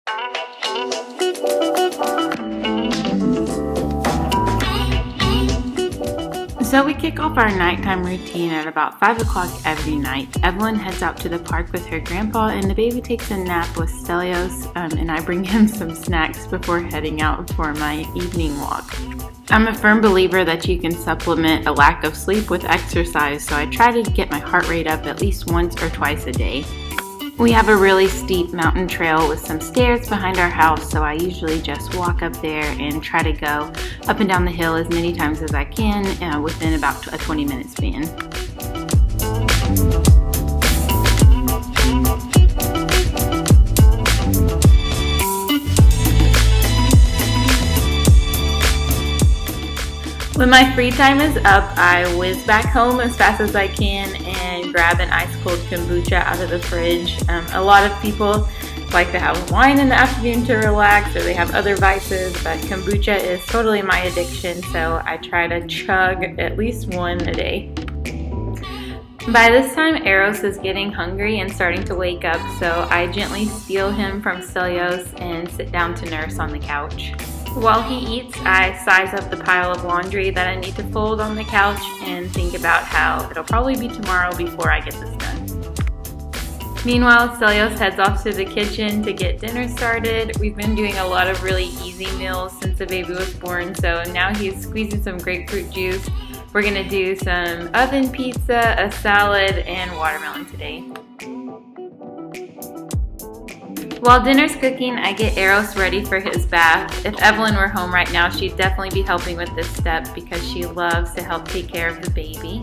So we kick off our nighttime routine at about 5 o'clock every night. Evelyn heads out to the park with her grandpa and the baby takes a nap with Stelios, and I bring him some snacks before heading out for my evening walk. I'm a firm believer that you can supplement a lack of sleep with exercise, so I try to get my heart rate up at least once or twice a day. We have a really steep mountain trail with some stairs behind our house, so I usually just walk up there and try to go up and down the hill as many times as I can within about a 20-minute span. When my free time is up, I whiz back home as fast as I can and grab an ice cold kombucha out of the fridge. A lot of people like to have wine in the afternoon to relax, or they have other vices, but kombucha is totally my addiction, so I try to chug at least one a day. By this time, Eros is getting hungry and starting to wake up, so I gently steal him from Stelios and sit down to nurse on the couch. While he eats, I size up the pile of laundry that I need to fold on the couch and think about how it'll probably be tomorrow before I get this done. Meanwhile, Stelios heads off to the kitchen to get dinner started. We've been doing a lot of really easy meals since the baby was born, so now he's squeezing some grapefruit juice. We're gonna do some oven pizza, a salad, and watermelon today. While dinner's cooking, I get Eros ready for his bath. If Evelyn were home right now, she'd definitely be helping with this step because she loves to help take care of the baby.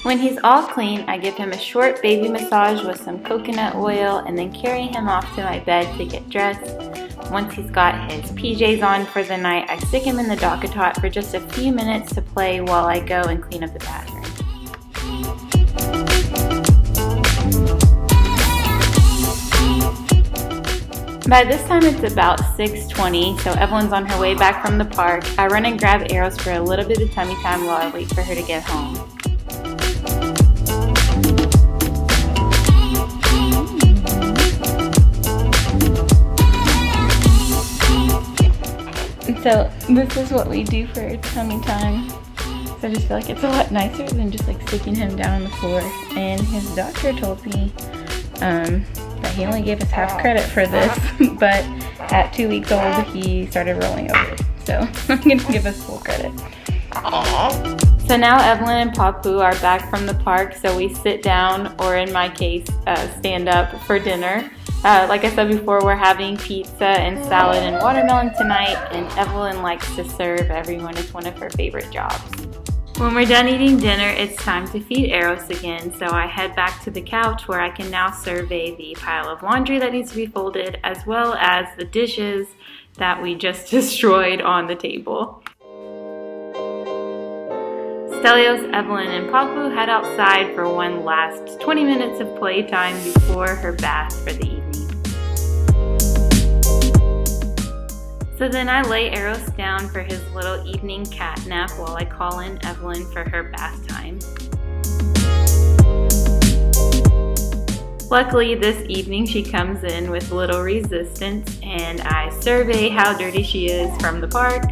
When he's all clean, I give him a short baby massage with some coconut oil and then carry him off to my bed to get dressed. Once he's got his PJs on for the night, I stick him in the DockATot for just a few minutes to play while I go and clean up the bathroom. By this time it's about 6:20, so Evelyn's on her way back from the park. I run and grab Eros for a little bit of tummy time while I wait for her to get home. So this is what we do for tummy time. So I just feel like it's a lot nicer than just like sticking him down on the floor. And his doctor told me that he only gave us half credit for this, but at 2 weeks old he started rolling over. So I'm gonna give us full credit. So now Evelyn and Papu are back from the park, so we sit down, or in my case, stand up for dinner. Like I said before, we're having pizza and salad and watermelon tonight, and Evelyn likes to serve everyone. It's one of her favorite jobs. When we're done eating dinner, it's time to feed Eros again, so I head back to the couch where I can now survey the pile of laundry that needs to be folded, as well as the dishes that we just destroyed on the table. Stelios, Evelyn, and Papu head outside for one last 20 minutes of playtime before her bath for the evening. So then I lay Eros down for his little evening cat nap while I call in Evelyn for her bath time. Luckily, this evening she comes in with little resistance, and I survey how dirty she is from the park.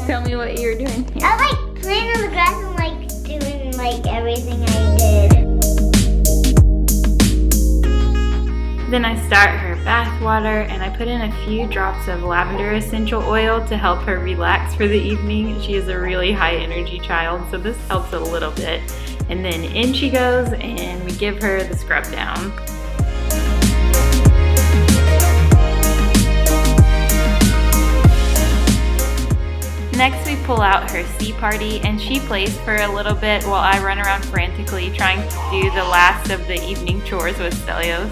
Tell me what you're doing here. I like playing on the grass and like doing like everything I did. Then I start her bath water and I put in a few drops of lavender essential oil to help her relax for the evening. She is a really high energy child, so this helps a little bit. And then in she goes and we give her the scrub down. Next we pull out her sea party and she plays for a little bit while I run around frantically trying to do the last of the evening chores with Stelios.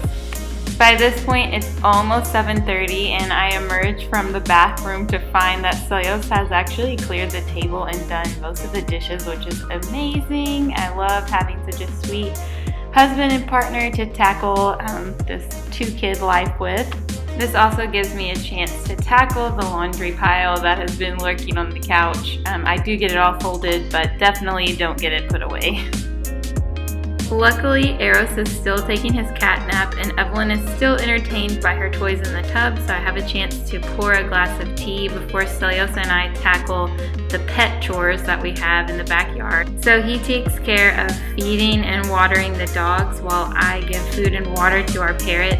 By this point, it's almost 7:30 and I emerge from the bathroom to find that Stelios has actually cleared the table and done most of the dishes, which is amazing. I love having such a sweet husband and partner to tackle this 2-kid life with. This also gives me a chance to tackle the laundry pile that has been lurking on the couch. I do get it all folded, but definitely don't get it put away. Luckily, Eros is still taking his cat nap and Evelyn is still entertained by her toys in the tub, so I have a chance to pour a glass of tea before Stelios and I tackle the pet chores that we have in the backyard. So he takes care of feeding and watering the dogs while I give food and water to our parrot.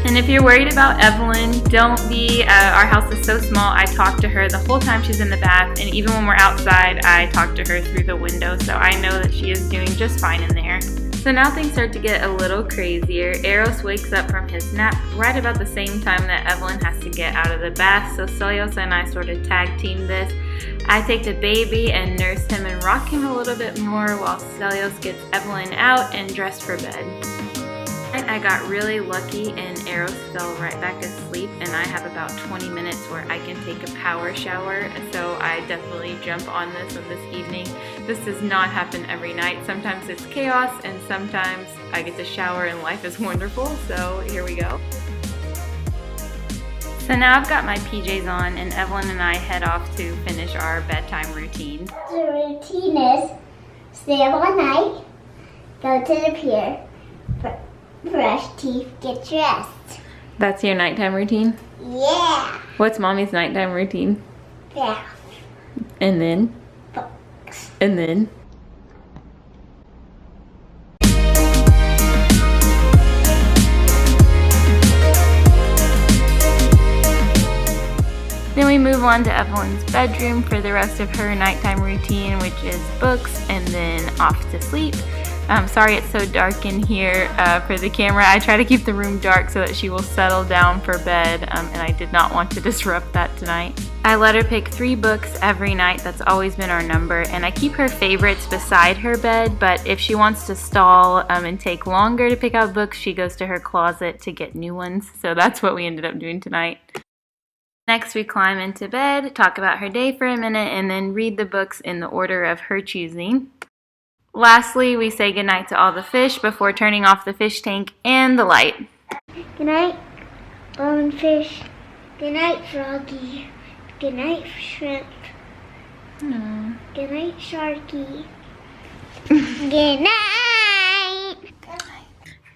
And if you're worried about Evelyn, don't be. Our house is so small, I talk to her the whole time she's in the bath, and even when we're outside, I talk to her through the window, so I know that she is doing just fine in there. So now things start to get a little crazier. Eros wakes up from his nap right about the same time that Evelyn has to get out of the bath, so Stelios and I sort of tag team this. I take the baby and nurse him and rock him a little bit more while Stelios gets Evelyn out and dressed for bed. I got really lucky and Eros fell right back asleep, and I have about 20 minutes where I can take a power shower, so I definitely jump on this evening. This does not happen every night. Sometimes it's chaos and sometimes I get to shower and life is wonderful, so here we go. So now I've got my PJs on and Evelyn and I head off to finish our bedtime routine. The routine is stay up all night, go to the pier, brush teeth, get dressed. That's your nighttime routine? Yeah. What's mommy's nighttime routine? Bath. And then? Books. And then? Then we move on to Evelyn's bedroom for the rest of her nighttime routine, which is books and then off to sleep. Sorry it's so dark in here for the camera. I try to keep the room dark so that she will settle down for bed, and I did not want to disrupt that tonight. I let her pick 3 books every night. That's always been our number, and I keep her favorites beside her bed, but if she wants to stall and take longer to pick out books, she goes to her closet to get new ones. So that's what we ended up doing tonight. Next, we climb into bed, talk about her day for a minute, and then read the books in the order of her choosing. Lastly, we say goodnight to all the fish before turning off the fish tank and the light. Good night, bonefish. Good night, froggy. Good night, shrimp. Aww. Good night, sharky. Good night.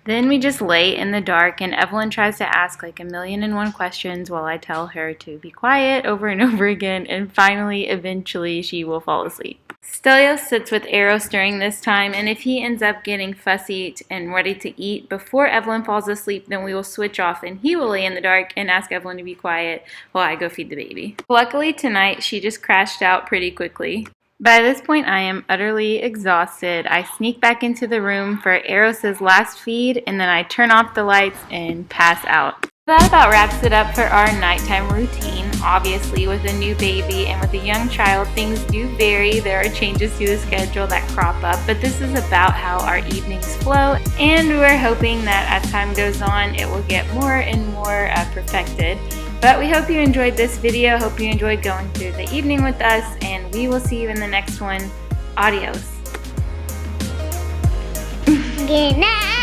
Then we just lay in the dark and Evelyn tries to ask like 1,000,001 questions while I tell her to be quiet over and over again, and finally, eventually, she will fall asleep. Stelios sits with Eros during this time, and if he ends up getting fussy and ready to eat before Evelyn falls asleep, then we will switch off and he will lay in the dark and ask Evelyn to be quiet while I go feed the baby. Luckily tonight, she just crashed out pretty quickly. By this point, I am utterly exhausted. I sneak back into the room for Eros's last feed, and then I turn off the lights and pass out. That about wraps it up for our nighttime routine. Obviously, with a new baby and with a young child, things do vary. There are changes to the schedule that crop up, but this is about how our evenings flow, and we're hoping that as time goes on, it will get more and more perfected. But we hope you enjoyed this video. Hope you enjoyed going through the evening with us, and we will see you in the next one. Adios. Good night.